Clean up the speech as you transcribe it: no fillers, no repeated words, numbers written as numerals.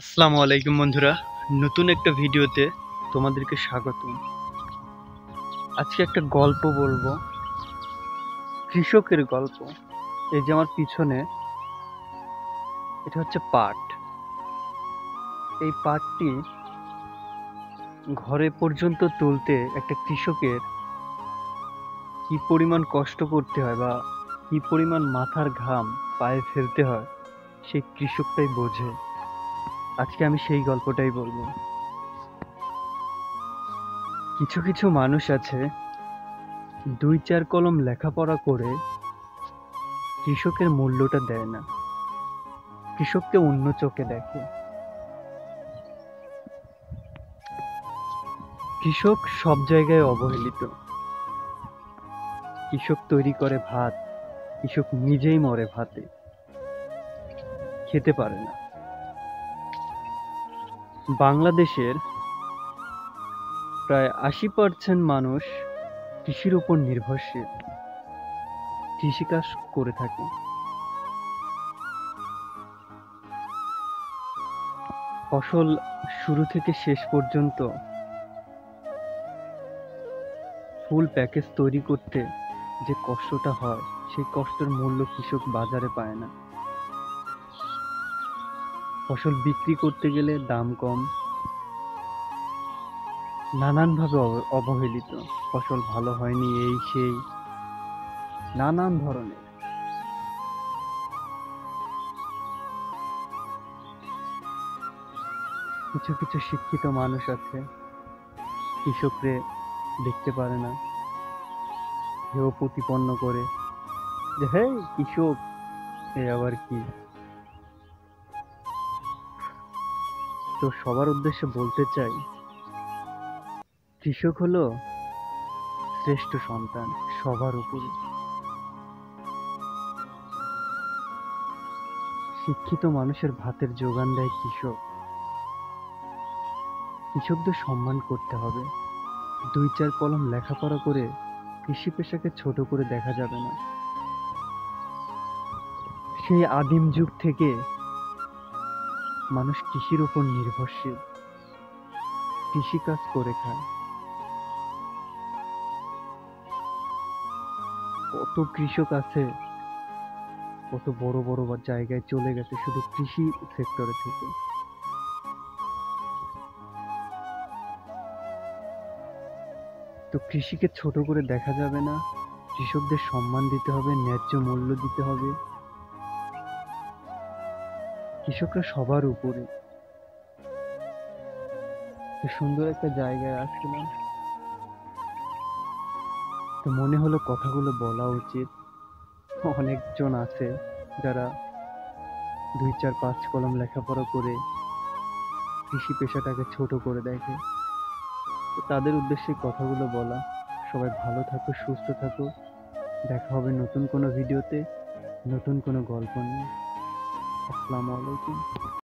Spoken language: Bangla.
আসসালামু আলাইকুম বন্ধুরা, নতুন একটা ভিডিওতে তোমাদেরকে স্বাগতম। আজকে একটা গল্প বলবো, কৃষকের গল্প। এই যে আমার পিছনে, এটা হচ্ছে পাট। এই পাটটি ঘরে পর্যন্ত তুলতে একটা কৃষকের কি পরিমাণ কষ্ট করতে হয় বা কি পরিমাণ মাথার ঘাম পায়ে ফেলতে হয়, সেই কৃষকটাই বোঝে। আজকে আমি সেই গল্পটাই বলবো। কিছু কিছু মানুষ আছে, 2-4 কলম লেখাপড়া করে কৃষকের মূল্যটা দেয় না, কৃষককে অন্য চোখে দেখে। কৃষক সব জায়গায় অবহেলিত। কৃষক তৈরি করে ভাত, কৃষক নিজেই মরে ভাতে, খেতে পারে না। বাংলাদেশের প্রায় 80% মানুষ কৃষির উপর নির্ভরশীল, কৃষিকাজ করে থাকে। ফসল শুরু থেকে শেষ পর্যন্ত ফুল প্যাকেজ তৈরি করতে যে কষ্টটা হয়, সেই কষ্টের মূল্য কৃষক বাজারে পায় না। ফসল বিক্রি করতে গেলে দাম কম, নানানভাবে অবহেলিত। ফসল ভালো হয়নি, এই সেই নানান ধরনের। কিছু কিছু শিক্ষিত মানুষ আছে, কৃষকরে দেখতে পারে না, হেয় প্রতিপন্ন করে যে হ্যাঁ কৃষক, এ আবার কি। তো সবার উদ্দেশ্যে বলতে চাই, কৃষক হলো শ্রেষ্ঠ সন্তান সবার উপরে। শিক্ষিত মানুষের ভাতের যোগান দেয় কৃষক। কৃষকদের সম্মান করতে হবে। 2-4 কলম লেখাপড়া করে কৃষি পেশাকে ছোট করে দেখা যাবে না। সেই আদিম যুগ থেকে মানুষ কৃষির উপর নির্ভরশীল, কৃষিকাজ করে খায়। কত কৃষক আছে, কত বড় বড় জায়গায় চলে গেছে শুধু কৃষি সেক্টরে থেকে। তো কৃষিকে ছোট করে দেখা যাবে না, কৃষকদের সম্মান দিতে হবে, ন্যায্য মূল্য দিতে হবে। কৃষকরা সবার উপরে। তো সুন্দর একটা জায়গায় আসছিলাম, তো মনে হলো কথাগুলো বলা উচিত। অনেকজন আছে যারা 2-4-5 কলম লেখাপড়া করে কৃষি পেশাটাকে ছোট করে দেখে। তো তাদের উদ্দেশ্যে কথাগুলো বলা। সবাই ভালো থাকো, সুস্থ থাকো। দেখা হবে নতুন কোনো ভিডিওতে, নতুন কোনো গল্প নিয়ে। আসসালামু আলাইকুম।